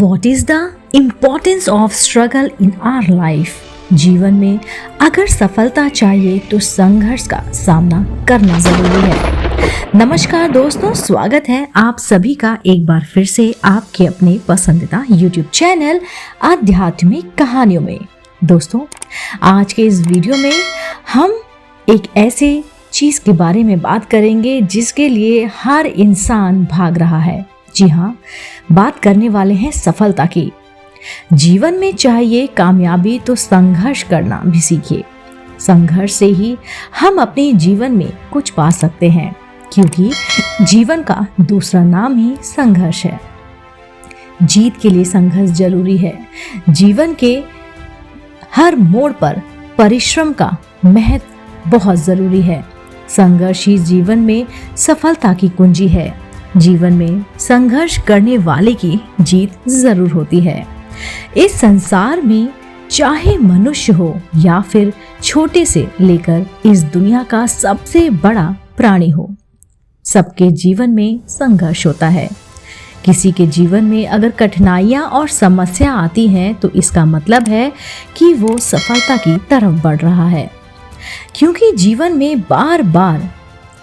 What is the importance of struggle in our life? जीवन में अगर सफलता चाहिए तो संघर्ष का सामना करना जरूरी है। नमस्कार दोस्तों, स्वागत है आप सभी का एक बार फिर से आपके अपने पसंदीदा YouTube चैनल आध्यात्मिक कहानियों में। दोस्तों, आज के इस वीडियो में हम एक ऐसे चीज के बारे में बात करेंगे जिसके लिए हर इंसान भाग रहा है। जी हाँ, बात करने वाले हैं सफलता की। जीवन में चाहिए कामयाबी तो संघर्ष करना भी सीखिए। संघर्ष से ही हम अपने जीवन में कुछ पा सकते हैं, क्योंकि जीवन का दूसरा नाम ही संघर्ष है। जीत के लिए संघर्ष जरूरी है। जीवन के हर मोड़ पर परिश्रम का महत्व बहुत जरूरी है। संघर्ष ही जीवन में सफलता की कुंजी है। जीवन में संघर्ष करने वाले की जीत जरूर होती है। इस संसार में चाहे मनुष्य हो या फिर छोटे से लेकर इस दुनिया का सबसे बड़ा प्राणी हो, सबके जीवन में संघर्ष होता है। किसी के जीवन में अगर कठिनाइयां और समस्या आती हैं तो इसका मतलब है कि वो सफलता की तरफ बढ़ रहा है, क्योंकि जीवन में बार बार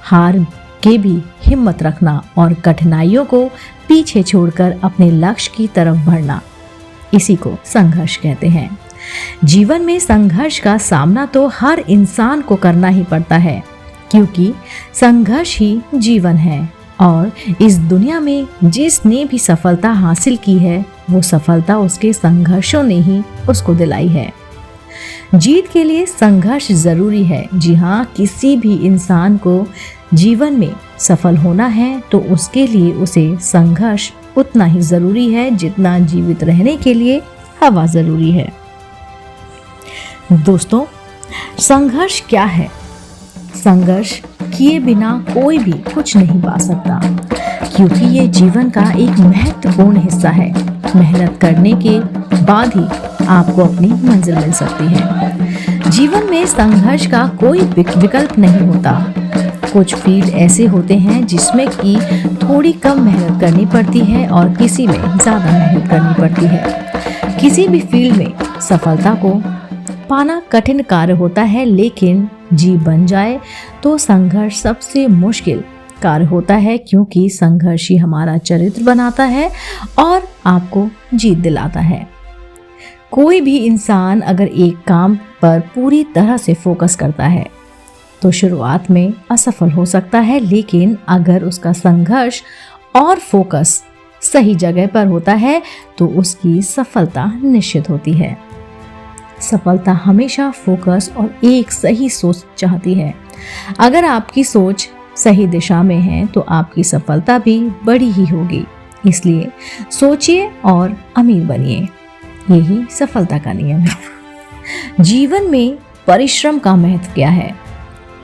हार के भी हिम्मत रखना और कठिनाइयों को पीछे छोड़कर अपने लक्ष्य की तरफ बढ़ना, इसी को संघर्ष कहते हैं। जीवन में संघर्ष का सामना तो हर इंसान को करना ही पड़ता है, क्योंकि संघर्ष ही जीवन है। और इस दुनिया में जिसने भी सफलता हासिल की है, वो सफलता उसके संघर्षों ने ही उसको दिलाई है। जीत के लिए संघर्ष जरूरी है। जी हाँ, किसी भी इंसान को जीवन में सफल होना है तो उसके लिए उसे संघर्ष उतना ही जरूरी है जितना जीवित रहने के लिए हवा जरूरी है। दोस्तों, संघर्ष क्या है? संघर्ष किए बिना कोई भी कुछ नहीं पा सकता, क्योंकि ये जीवन का एक महत्वपूर्ण हिस्सा है। मेहनत करने के बाद ही आपको अपनी मंजिल मिल सकती है। जीवन में संघर्ष का कोई विकल्प नहीं होता। कुछ फील्ड ऐसे होते हैं जिसमें कि थोड़ी कम मेहनत करनी पड़ती है और किसी में ज़्यादा मेहनत करनी पड़ती है। किसी भी फील्ड में सफलता को पाना कठिन कार्य होता है, लेकिन जी बन जाए तो संघर्ष सबसे मुश्किल कार्य होता है, क्योंकि संघर्ष ही हमारा चरित्र बनाता है और आपको जीत दिलाता है। कोई भी इंसान अगर एक काम पर पूरी तरह से फोकस करता है तो शुरुआत में असफल हो सकता है, लेकिन अगर उसका संघर्ष और फोकस सही जगह पर होता है तो उसकी सफलता निश्चित होती है। सफलता हमेशा फोकस और एक सही सोच चाहती है। अगर आपकी सोच सही दिशा में है तो आपकी सफलता भी बड़ी ही होगी। इसलिए सोचिए और अमीर बनिए, यही सफलता का नियम है। जीवन में परिश्रम का महत्व क्या है?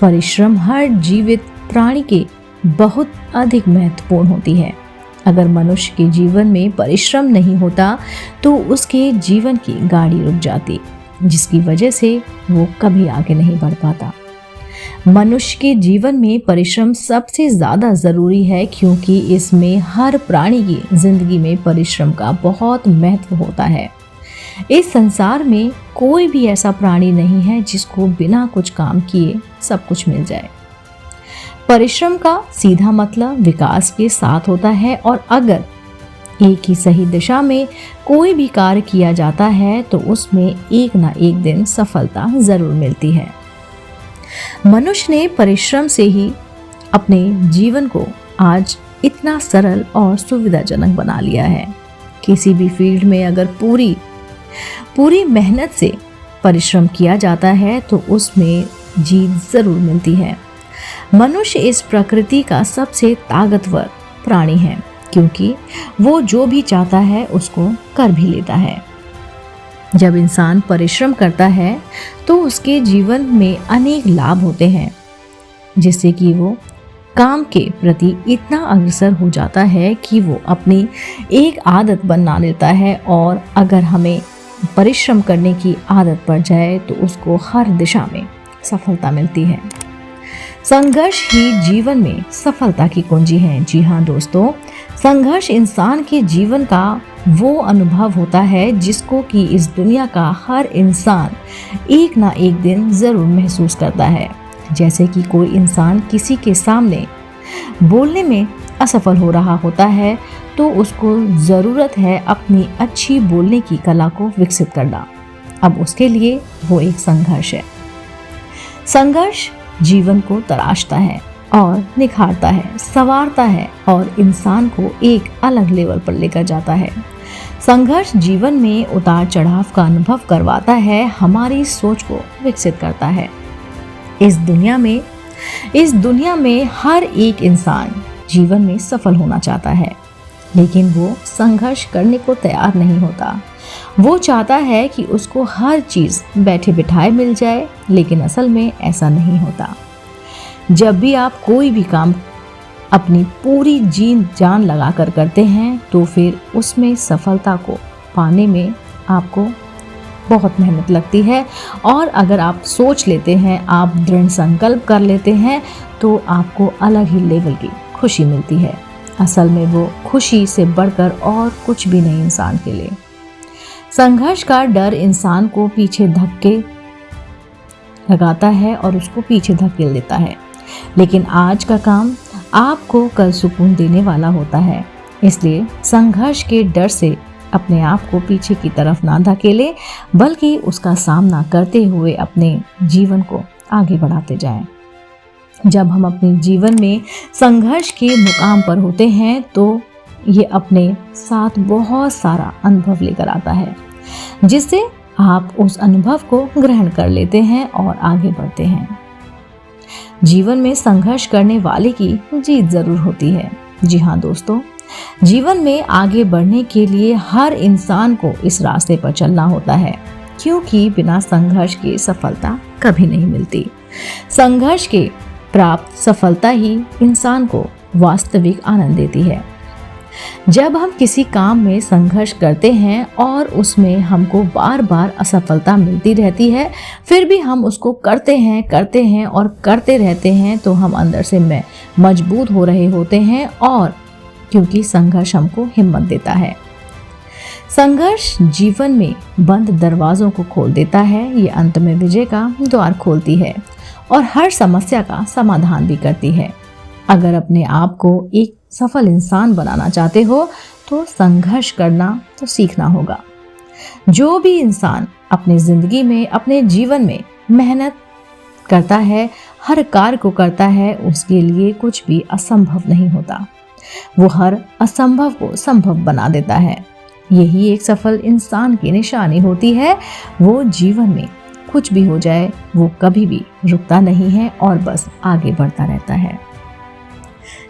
परिश्रम हर जीवित प्राणी के बहुत अधिक महत्वपूर्ण होती है। अगर मनुष्य के जीवन में परिश्रम नहीं होता तो उसके जीवन की गाड़ी रुक जाती, जिसकी वजह से वो कभी आगे नहीं बढ़ पाता। मनुष्य के जीवन में परिश्रम सबसे ज्यादा जरूरी है, क्योंकि इसमें हर प्राणी की जिंदगी में परिश्रम का बहुत महत्व होता है। इस संसार में कोई भी ऐसा प्राणी नहीं है जिसको बिना कुछ काम किए सब कुछ मिल जाए। परिश्रम का सीधा मतलब विकास के साथ होता है, और अगर एक ही सही दिशा में कोई भी कार्य किया जाता है तो उसमें एक ना एक दिन सफलता जरूर मिलती है। मनुष्य ने परिश्रम से ही अपने जीवन को आज इतना सरल और सुविधाजनक बना लिया है। किसी भी फील्ड में अगर पूरी मेहनत से परिश्रम किया जाता है तो उसमें जीत जरूर मिलती है। मनुष्य इस प्रकृति का सबसे ताकतवर प्राणी है, क्योंकि वो जो भी चाहता है उसको कर भी लेता है। जब इंसान परिश्रम करता है तो उसके जीवन में अनेक लाभ होते हैं, जिससे कि वो काम के प्रति इतना अग्रसर हो जाता है कि वो अपनी एक आदत बना लेता है। और अगर हमें परिश्रम करने की आदत पड़ जाए तो उसको हर दिशा में सफलता मिलती है। संघर्ष ही जीवन में सफलता की कुंजी है। जी हाँ दोस्तों, संघर्ष इंसान के जीवन का वो अनुभव होता है जिसको कि इस दुनिया का हर इंसान एक ना एक दिन जरूर महसूस करता है। जैसे कि कोई इंसान किसी के सामने बोलने में असफल हो रहा होता है तो उसको ज़रूरत है अपनी अच्छी बोलने की कला को विकसित करना। अब उसके लिए वो एक संघर्ष है। संघर्ष जीवन को तराशता है और निखारता है, संवारता है और इंसान को एक अलग लेवल पर लेकर जाता है। संघर्ष जीवन में उतार चढ़ाव का अनुभव करवाता है, हमारी सोच को विकसित करता है। इस दुनिया में हर एक इंसान जीवन में सफल होना चाहता है, लेकिन वो संघर्ष करने को तैयार नहीं होता। वो चाहता है कि उसको हर चीज़ बैठे बिठाए मिल जाए, लेकिन असल में ऐसा नहीं होता। जब भी आप कोई भी काम अपनी पूरी जीन जान लगा कर करते हैं तो फिर उसमें सफलता को पाने में आपको बहुत मेहनत लगती है। और अगर आप सोच लेते हैं, आप दृढ़ संकल्प कर लेते हैं तो आपको अलग ही लेवल की खुशी मिलती है। असल में वो खुशी से बढ़कर और कुछ भी नहीं इंसान के लिए। संघर्ष का डर इंसान को पीछे धक्के लगाता है और उसको पीछे धकेल देता है, लेकिन आज का काम आपको कल सुकून देने वाला होता है। इसलिए संघर्ष के डर से अपने आप को पीछे की तरफ ना धकेलें, बल्कि उसका सामना करते हुए अपने जीवन को आगे बढ़ाते जाएं। जब हम अपने जीवन में संघर्ष के मुकाम पर होते हैं तो ये अपने साथ बहुत सारा अनुभव लेकर आता है, जिससे आप उस अनुभव को ग्रहण कर लेते हैं और आगे बढ़ते हैं। जीवन में संघर्ष करने वाले की जीत जरूर होती है। जी हाँ दोस्तों, जीवन में आगे बढ़ने के लिए हर इंसान को इस रास्ते पर चलना होता है, क्योंकि बिना संघर्ष के सफलता कभी नहीं मिलती। संघर्ष के प्राप्त सफलता ही इंसान को वास्तविक आनंद देती है। जब हम किसी काम में संघर्ष करते हैं और उसमें हमको बार बार असफलता मिलती रहती है, फिर भी हम उसको करते हैं और करते रहते हैं, तो हम अंदर से मजबूत हो रहे होते हैं, और क्योंकि संघर्ष हमको हिम्मत देता है। संघर्ष जीवन में बंद दरवाजों को खोल देता है, ये अंत में विजय का द्वार खोलती है और हर समस्या का समाधान भी करती है। अगर अपने आप को एक सफल इंसान बनाना चाहते हो तो संघर्ष करना तो सीखना होगा। जो भी इंसान अपनी जिंदगी में, अपने जीवन में मेहनत करता है, हर कार्य को करता है, उसके लिए कुछ भी असंभव नहीं होता। वो हर असंभव को संभव बना देता है। यही एक सफल इंसान की निशानी होती है। वो जीवन में कुछ भी हो जाए, वो कभी भी रुकता नहीं है और बस आगे बढ़ता रहता है।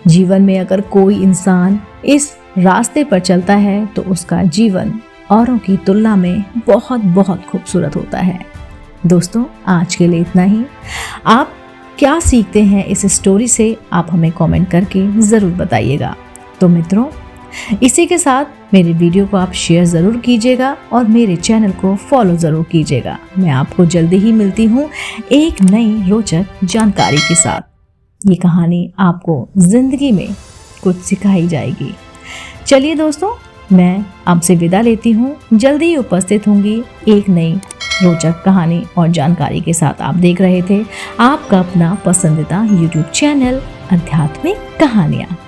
जीवन में अगर कोई इंसान इस रास्ते पर चलता है तो उसका जीवन औरों की तुलना में बहुत बहुत खूबसूरत होता है। दोस्तों, आज के लिए इतना ही। आप क्या सीखते हैं इस स्टोरी से, आप हमें कमेंट करके ज़रूर बताइएगा। तो मित्रों, इसी के साथ मेरे वीडियो को आप शेयर ज़रूर कीजिएगा और मेरे चैनल को फॉलो ज़रूर कीजिएगा। मैं आपको जल्दी ही मिलती हूँ एक नई रोचक जानकारी के साथ। ये कहानी आपको ज़िंदगी में कुछ सिखाई जाएगी। चलिए दोस्तों, मैं आपसे विदा लेती हूँ। जल्दी ही उपस्थित होंगी एक नई रोचक कहानी और जानकारी के साथ। आप देख रहे थे आपका अपना पसंदीदा YouTube चैनल आध्यात्मिक कहानियाँ।